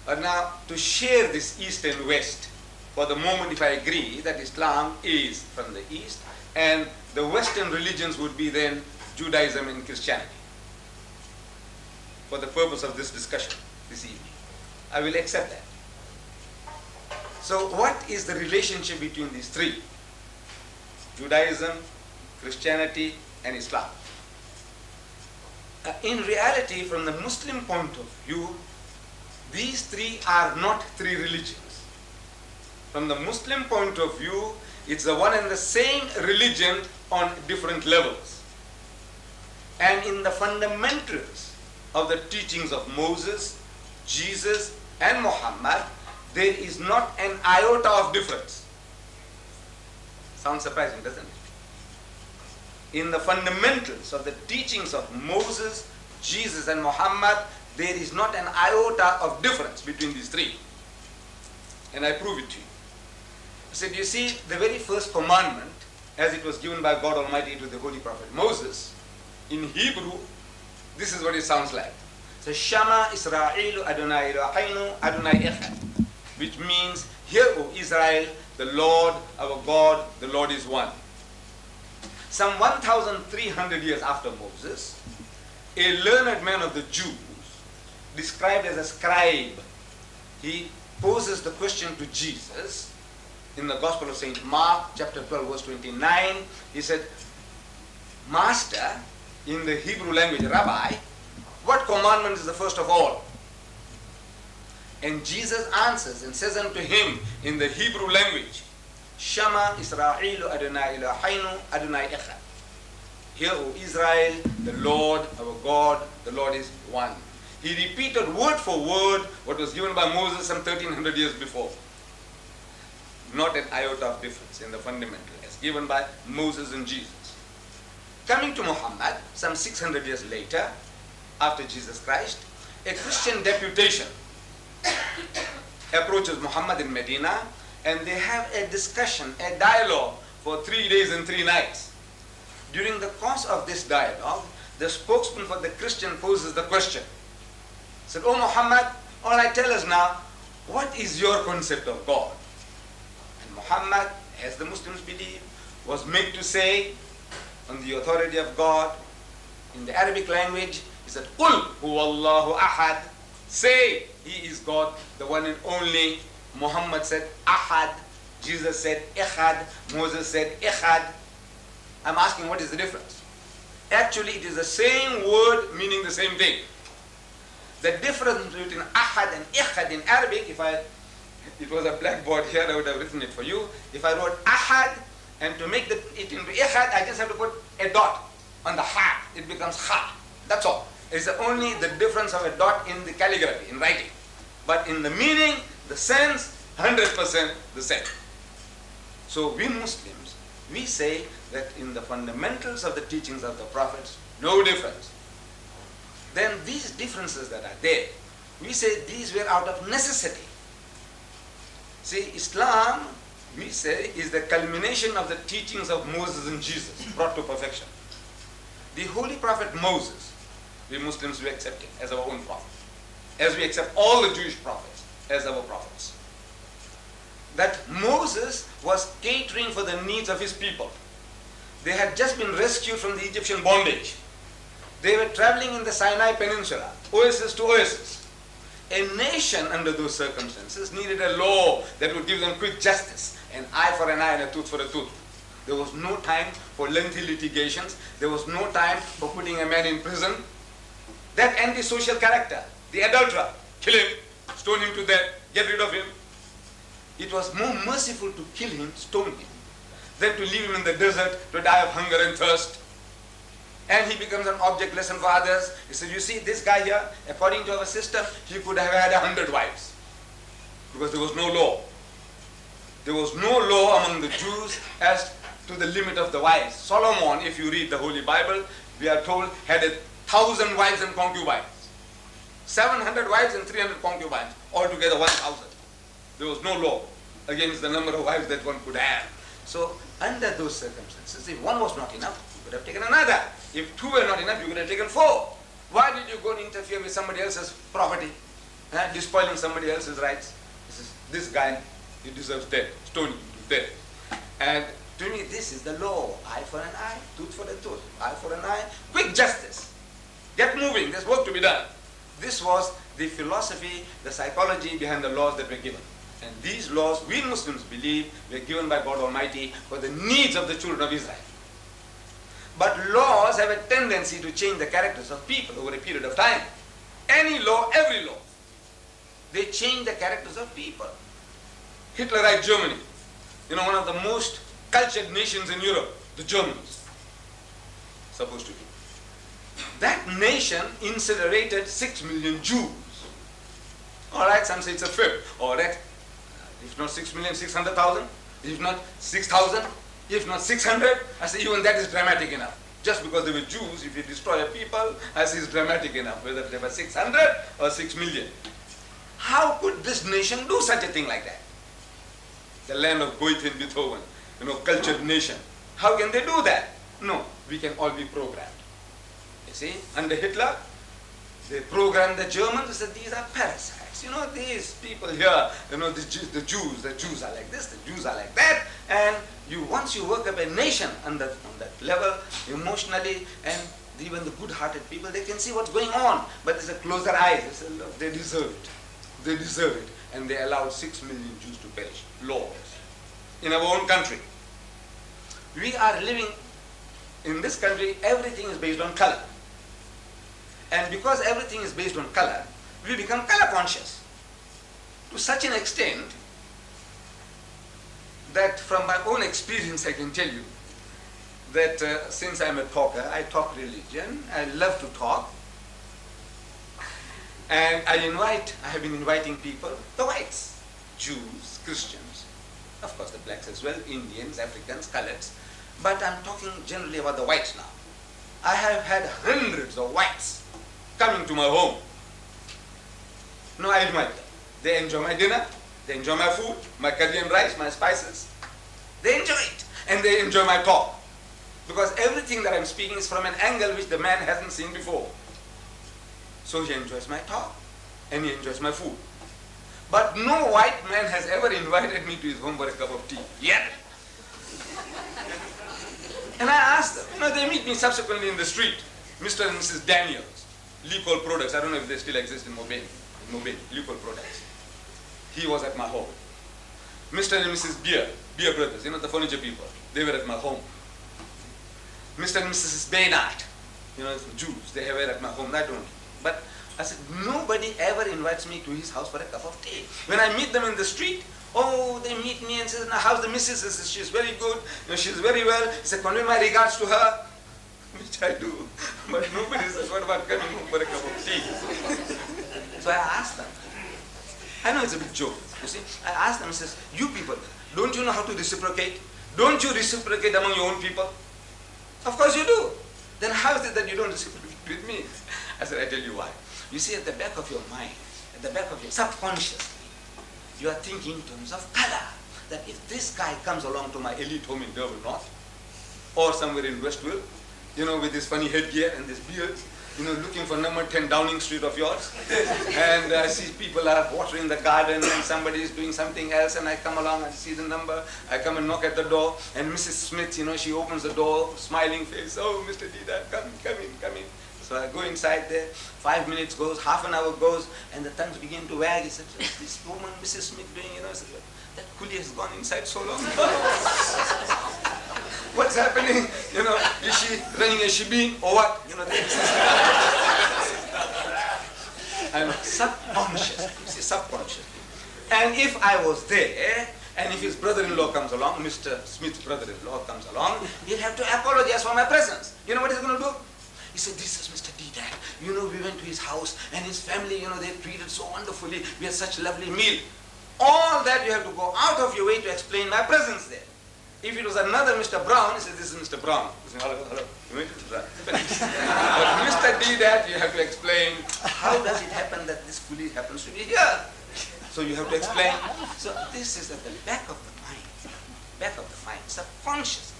But now to share this East and West, for the moment if I agree that Islam is from the East and the Western religions would be then Judaism and Christianity, for the purpose of this discussion this evening, I will accept that. So what is the relationship between these three? Judaism, Christianity and Islam. In reality, from the Muslim point of view, these three are not three religions. From the Muslim point of view, it's the one and the same religion on different levels. And in the fundamentals of the teachings of Moses, Jesus and Muhammad, there is not an iota of difference. Sounds surprising, doesn't it? In the fundamentals of the teachings of Moses, Jesus and Muhammad, there is not an iota of difference between these three. And I prove it to you. I said, you see, the very first commandment, as it was given by God Almighty to the Holy Prophet Moses, in Hebrew, this is what it sounds like. So, Shama Israelu Adonai Eloheinu Adonai Echad, which means, hear, O Israel, the Lord, our God, the Lord is one. Some 1,300 years after Moses, a learned man of the Jews, described as a scribe, he poses the question to Jesus in the Gospel of St. Mark, chapter 12, verse 29. He said, Master, in the Hebrew language, Rabbi, what commandment is the first of all? And Jesus answers and says unto him in the Hebrew language, Shama Israelu Adonai Eloheinu Adonai Echad. Hear, O Israel, the Lord, our God, the Lord is one. He repeated word for word what was given by Moses some 1,300 years before. Not an iota of difference in the fundamental, as given by Moses and Jesus. Coming to Muhammad, some 600 years later, after Jesus Christ, a Christian deputation approaches Muhammad in Medina, and they have a discussion, a dialogue for 3 days and 3 nights. During the course of this dialogue, the spokesman for the Christian poses the question. He said, "Oh Muhammad, all right, tell us now, what is your concept of God?" And Muhammad, as the Muslims believe, was made to say, on the authority of God, in the Arabic language, he said, "Qul huwallahu ahad." Say, He is God, the one and only. Muhammad said, Ahad. Jesus said, Echad. Moses said, Echad. I'm asking, what is the difference? Actually, it is the same word meaning the same thing. The difference between Ahad and Echad in Arabic, if it was a blackboard here, I would have written it for you. If I wrote Ahad, and to make it into Echad, I just have to put a dot on the Ha. It becomes Ha. That's all. It's only the difference of a dot in the calligraphy, in writing. But in the meaning, the sense, 100% the same. So we Muslims, we say that in the fundamentals of the teachings of the prophets, no difference. Then these differences that are there, we say these were out of necessity. See, Islam, we say, is the culmination of the teachings of Moses and Jesus, brought to perfection. The Holy Prophet Moses, we Muslims, we accept him as our own prophet, as we accept all the Jewish prophets as our prophets. That Moses was catering for the needs of his people. They had just been rescued from the Egyptian bondage. They were traveling in the Sinai Peninsula, oasis to oasis. A nation under those circumstances needed a law that would give them quick justice, an eye for an eye and a tooth for a tooth. There was no time for lengthy litigations. There was no time for putting a man in prison. That antisocial character, the adulterer, kill him, stone him to death, get rid of him. It was more merciful to kill him, stone him, than to leave him in the desert to die of hunger and thirst. And he becomes an object lesson for others. He said, you see, this guy here, according to our system, he could have had 100 wives. Because there was no law. There was no law among the Jews as to the limit of the wives. Solomon, if you read the Holy Bible, we are told, had 1,000 wives and concubines. 700 wives and 300 concubines, altogether 1,000. There was no law against the number of wives that one could have. So under those circumstances, if one was not enough, you could have taken another. If two were not enough, you could have taken four. Why did you go and interfere with somebody else's property? Despoiling somebody else's rights? This guy, he deserves death, stoning him to death. And to me, this is the law. Eye for an eye, tooth for a tooth. Eye for an eye, quick justice. Get moving, there's work to be done. This was the philosophy, the psychology behind the laws that were given. And these laws, we Muslims believe, were given by God Almighty for the needs of the children of Israel. But laws have a tendency to change the characters of people over a period of time. Any law, every law, they change the characters of people. Hitlerite Germany, one of the most cultured nations in Europe, the Germans, supposed to be. That nation incinerated 6 million Jews. All right, some say it's a fifth. All right, if not 6,600,000, if not 6,000, if not 600, I say even that is dramatic enough. Just because they were Jews, if you destroy a people, I say it's dramatic enough, whether they were 600 or 6 million. How could this nation do such a thing like that? The land of Goethe and Beethoven, cultured nation. How can they do that? No, we can all be programmed. You see, under Hitler, they programmed the Germans and said, these are parasites. These people here, the Jews are like this, the Jews are like that. And once you work up a nation on that level, emotionally, and even the good-hearted people, they can see what's going on. But there's a closer eyes. They say, look, they deserve it. They deserve it. And they allowed 6 million Jews to perish. Laws. In our own country. We are living in this country, everything is based on color. And because everything is based on color, we become color conscious. To such an extent that from my own experience I can tell you that since I'm a talker, I talk religion, I love to talk. And I have been inviting people, the whites, Jews, Christians, of course the blacks as well, Indians, Africans, coloreds, but I'm talking generally about the whites now. I have had hundreds of whites coming to my home. No, I invite them. They enjoy my dinner, they enjoy my food, my curry and rice, my spices. They enjoy it, and they enjoy my talk. Because everything that I'm speaking is from an angle which the man hasn't seen before. So he enjoys my talk, and he enjoys my food. But no white man has ever invited me to his home for a cup of tea, yet. And I asked them, they meet me subsequently in the street, Mr. and Mrs. Daniels, Leopold Products, I don't know if they still exist in Mobile, Leopold Products. He was at my home. Mr. and Mrs. Beer Brothers, the furniture people, they were at my home. Mr. and Mrs. Baynard, the Jews, they were at my home, I don't. But I said, nobody ever invites me to his house for a cup of tea. When I meet them in the street, they meet me and say, now how's the missus? I said, she's very good, she's very well. He said, convey my regards to her, which I do. But nobody says, what about coming home for a cup of tea? So I asked them. I know it's a big joke, you see. I asked them, I says, you people, don't you know how to reciprocate? Don't you reciprocate among your own people? Of course you do. Then how is it that you don't reciprocate with me? I said, I tell you why. You see, at the back of your mind, at the back of your subconsciously, you are thinking in terms of color. That if this guy comes along to my elite home in Durban North, or somewhere in Westville, with this funny headgear and this beard, looking for number 10 Downing Street of yours, and I see people are watering the garden and somebody is doing something else, and I come along and see the number, I come and knock at the door, and Mrs. Smith, she opens the door, smiling face, oh, Mr. Deedat, come in. So I go inside there, 5 minutes goes, half an hour goes, and the tongues begin to wag. He said, what's this woman, Mrs. Smith, doing? I said, that coolie has gone inside so long. What's happening? Is she running a shebeen or what? I'm subconscious, subconscious. And if I was there, and if his brother-in-law comes along, Mr. Smith's brother-in-law comes along, he'll have to apologize for my presence. You know what he's going to do? He said, this is Mr. Deedat. We went to his house and his family, they treated so wonderfully. We had such a lovely meal. All that you have to go out of your way to explain my presence there. If it was another Mr. Brown, he says, this is Mr. Brown. He says, hello, hello. But Mr. Deedat, you have to explain, how does it happen that this fully happens to be here? So you have to explain. So this is at the back of the mind. Back of the mind. Subconsciously.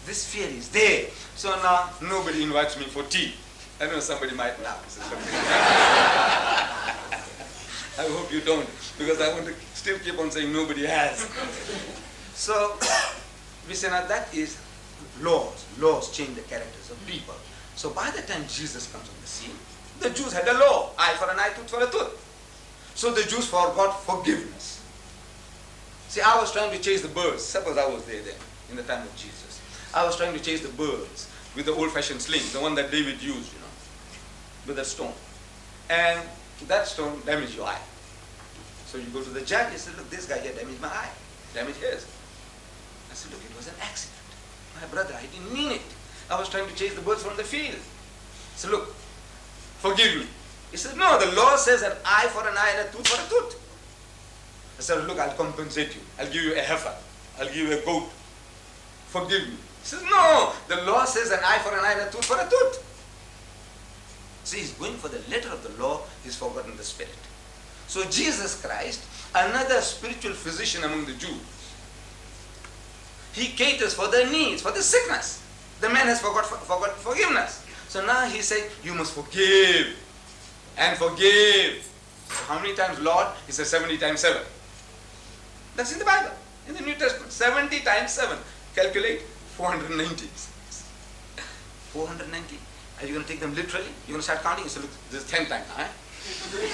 This fear is there. So now nobody invites me for tea. I know somebody might now. I hope you don't, because I want to still keep on saying nobody has. So we say now that is laws. Laws change the characters of people. So by the time Jesus comes on the scene, the Jews had a law, eye for an eye, tooth for a tooth. So the Jews forgot forgiveness. See, I was trying to chase the birds. Suppose I was there then, in the time of Jesus. I was trying to chase the birds with the old-fashioned sling, the one that David used, you know, with a stone. And that stone damaged your eye. So you go to the judge and say, look, this guy here damaged my eye, damaged his. I said, look, it was an accident. My brother, I didn't mean it. I was trying to chase the birds from the field. I said, look, forgive me. He said, no, the law says an eye for an eye and a tooth for a tooth. I said, look, I'll compensate you. I'll give you a heifer. I'll give you a goat. Forgive me. He says, no, the law says an eye for an eye and a tooth for a tooth. See, he's going for the letter of the law, he's forgotten the spirit. So Jesus Christ, another spiritual physician among the Jews, he caters for their needs, for the sickness. The man has forgot forgiveness. So now he said, you must forgive and forgive. How many times, Lord? He says 70 times 7. That's in the Bible, in the New Testament. 70 times 7. Calculate 490. 490. Are you going to take them literally? You're going to start counting? You say, look, this is 10 times now.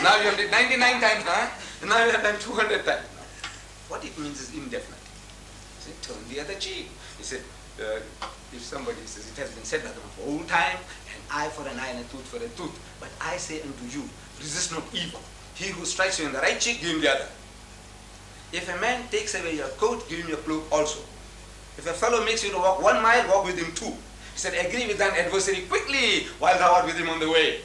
Now you have done 99 times now. And now you have done 200 times now. What it means is indefinite. He said, turn the other cheek. He said, if somebody says, it has been said of old time, an eye for an eye and a tooth for a tooth. But I say unto you, resist not evil. He who strikes you in the right cheek, give him the other. If a man takes away your coat, give him your cloak also. If a fellow makes you to walk 1 mile, walk with him 2. He said, agree with thine adversary quickly while thou art with him on the way,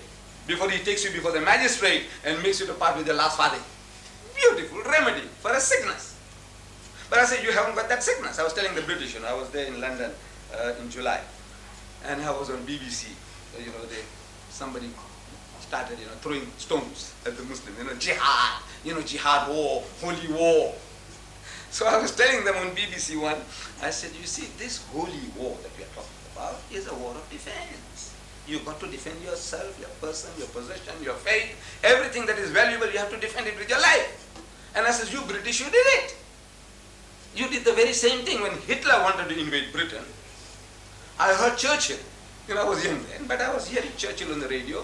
before he takes you before the magistrate and makes you to part with your last farthing. Beautiful remedy for a sickness. But I said, you haven't got that sickness. I was telling the British, I was there in London in July, and I was on BBC. Somebody started, throwing stones at the Muslims. Jihad, jihad war, holy war. So I was telling them on BBC one, I said, you see, this holy war that we are talking about is a war of defense. You've got to defend yourself, your person, your possession, your faith, everything that is valuable, you have to defend it with your life. And I said, you British, you did it. You did the very same thing when Hitler wanted to invade Britain. I heard Churchill, I was young then, but I was hearing Churchill on the radio.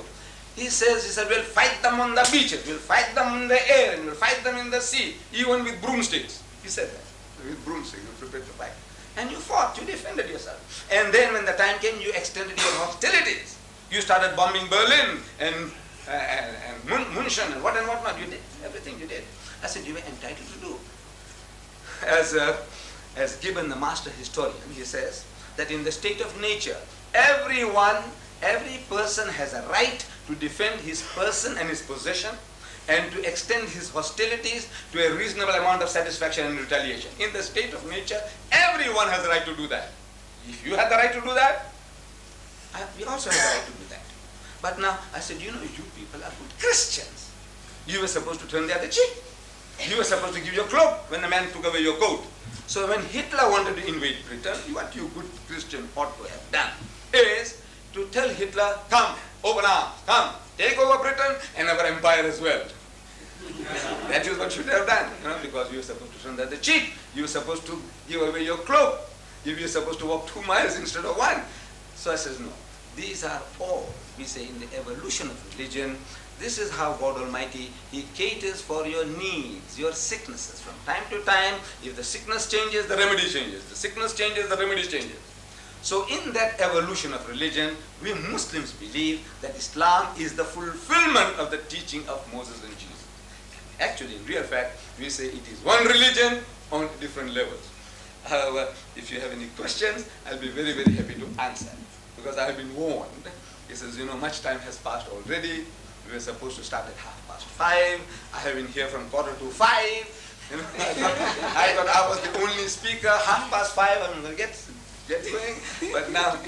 He said, we'll fight them on the beaches, we'll fight them in the air, and we'll fight them in the sea, even with broomsticks. He said that, with broomsticks, you prepared to fight. And you fought, you defended yourself. And then when the time came, you extended your hostilities. You started bombing Berlin and München and what not. You did everything you did. I said, you were entitled to do. As Gibbon, the master historian, he says that in the state of nature, every person has a right to defend his person and his possession and to extend his hostilities to a reasonable amount of satisfaction and retaliation. In the state of nature, everyone has the right to do that. If you had the right to do that, we also have the right to do that. But now, I said, you people are good Christians. You were supposed to turn the other cheek. You were supposed to give your cloak when the man took away your coat. So when Hitler wanted to invade Britain, what you good Christian ought to have done is to tell Hitler, come, open arms, come, take over Britain and our empire as well. That is what you should have done, because you were supposed to turn the other cheek. You were supposed to give away your cloak. You were supposed to walk 2 miles instead of 1. So I says, no, these are all, we say, in the evolution of religion. This is how God Almighty, He caters for your needs, your sicknesses. From time to time, if the sickness changes, the remedy changes. The sickness changes, the remedy changes. So in that evolution of religion, we Muslims believe that Islam is the fulfillment of the teaching of Moses and Jesus. Actually, in real fact, we say it is one religion on different levels. However, if you have any questions, I'll be very, very happy to answer. Because I have been warned. He says, much time has passed already. We were supposed to start at 5:30. I have been here from 4:45. You know, I thought I was the only speaker, 5:30, I'm going to get going. But now,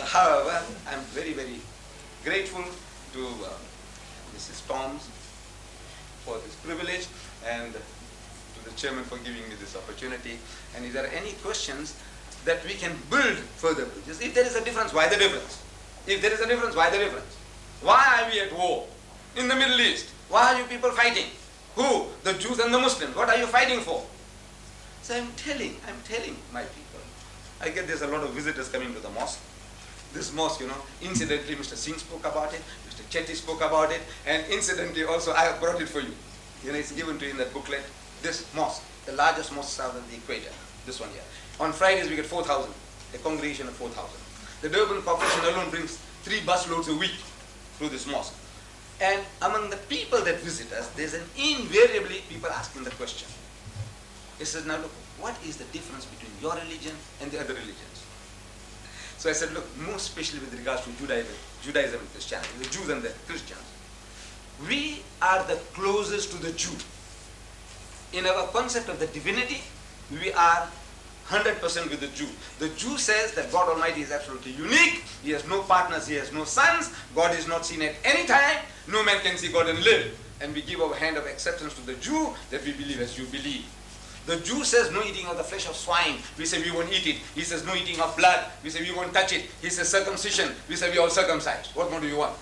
however, I'm very, very grateful to Mrs. Toms for this privilege and to the chairman for giving me this opportunity. And if there are any questions that we can build further bridges, if there is a difference, why the difference? If there is a difference, why the difference? Why are we at war in the Middle East? Why are you people fighting? Who? The Jews and the Muslims. What are you fighting for? So I'm telling my people. I get there's a lot of visitors coming to the mosque. This mosque, you know, incidentally Mr. Singh spoke about it, Mr. Chetty spoke about it, and incidentally also I have brought it for you. You know, it's given to you in that booklet. This mosque, the largest mosque south of the equator, this one here. On Fridays we get 4,000, a congregation of 4,000. The Durban Corporation alone brings 3 busloads a week through this mosque. And among the people that visit us, there's invariably people asking the question. He says, now look, what is the difference between your religion and the other religions? So I said, look, most especially with regards to Judaism and Christianity, the Jews and the Christians, we are the closest to the Jew. In our concept of the divinity, we are 100% with the Jew. The Jew says that God Almighty is absolutely unique. He has no partners, he has no sons. God is not seen at any time. No man can see God and live. And we give our hand of acceptance to the Jew that we believe as you believe. The Jew says no eating of the flesh of swine. We say we won't eat it. He says no eating of blood. We say we won't touch it. He says circumcision. We say we all circumcised. What more do you want?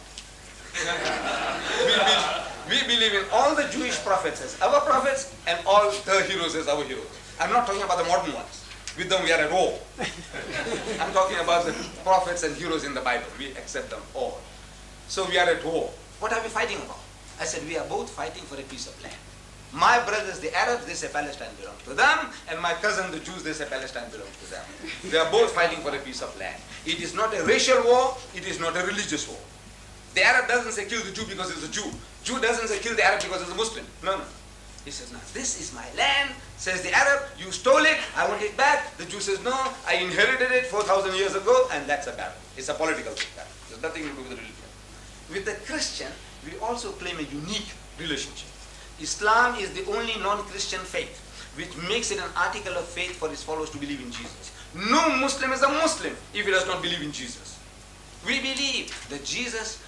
we believe in all the Jewish prophets as our prophets and all the heroes as our heroes. I'm not talking about the modern ones. With them we are at war. I'm talking about the prophets and heroes in the Bible. We accept them all. So we are at war. What are we fighting about? I said we are both fighting for a piece of land. My brothers, the Arabs, they say Palestine belongs to them, and my cousin, the Jews, they say Palestine belongs to them. They are both fighting for a piece of land. It is not a racial war, it is not a religious war. The Arab doesn't say kill the Jew because he's a Jew. Jew doesn't say kill the Arab because he's a Muslim. No, no. He says, now this is my land, says the Arab, you stole it, I want it back. The Jew says, no, I inherited it 4,000 years ago, and that's a battle. It's a political battle. There's nothing to do with religion. With the Christian, we also claim a unique relationship. Islam is the only non-Christian faith which makes it an article of faith for its followers to believe in Jesus. No Muslim is a Muslim if he does not believe in Jesus. We believe that Jesus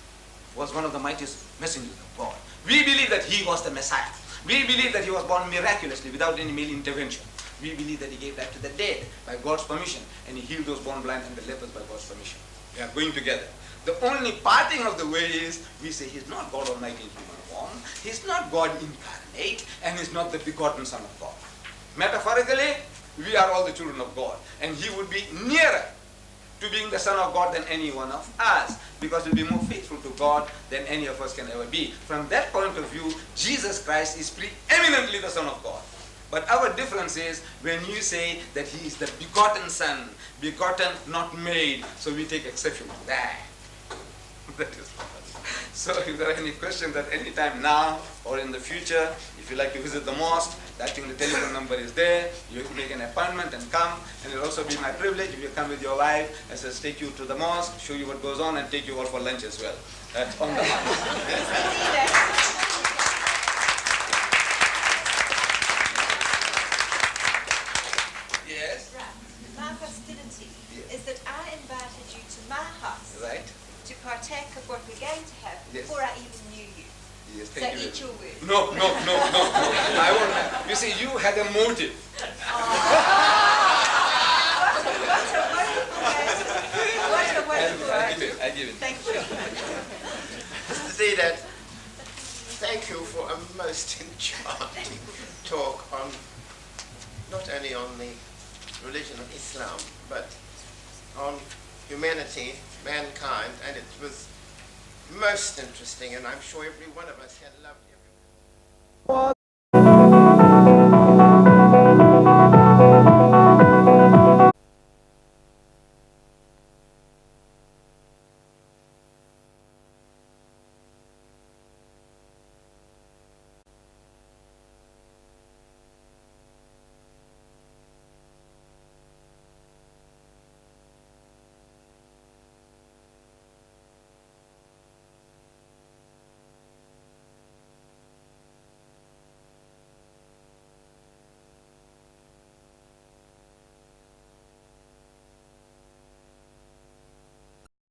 was one of the mightiest messengers of God. We believe that he was the Messiah. We believe that he was born miraculously without any male intervention. We believe that he gave life to the dead by God's permission, and he healed those born blind and the lepers by God's permission. We are going together. The only parting of the way is we say he's not God Almighty in human form, he's not God incarnate, and he's not the begotten Son of God. Metaphorically, we are all the children of God, and he would be nearer to being the Son of God than any one of us, because he'll be more faithful to God than any of us can ever be. From that point of view, Jesus Christ is preeminently the Son of God. But our difference is when you say that he is the begotten Son, begotten, not made, so we take exception to that. That is so if there are any questions at any time now or in the future, if you like to visit the mosque, I think the telephone number is there. You make an appointment and come, and it will also be my privilege if you come with your wife, I says take you to the mosque, show you what goes on, and take you all for lunch as well. On the Yes? My hostility is that I invited you to my house. Right. To partake of what we're going to have before I even knew you. Yes, so thank you. eat your word. No. I won't. You see, you had a motive. What a wonderful word. I give it. Thank you. Mr. Deedat, thank you for a most enchanting talk on, not only on the religion of Islam, but on humanity, mankind, and it was most interesting, and I'm sure every one of us had loved it.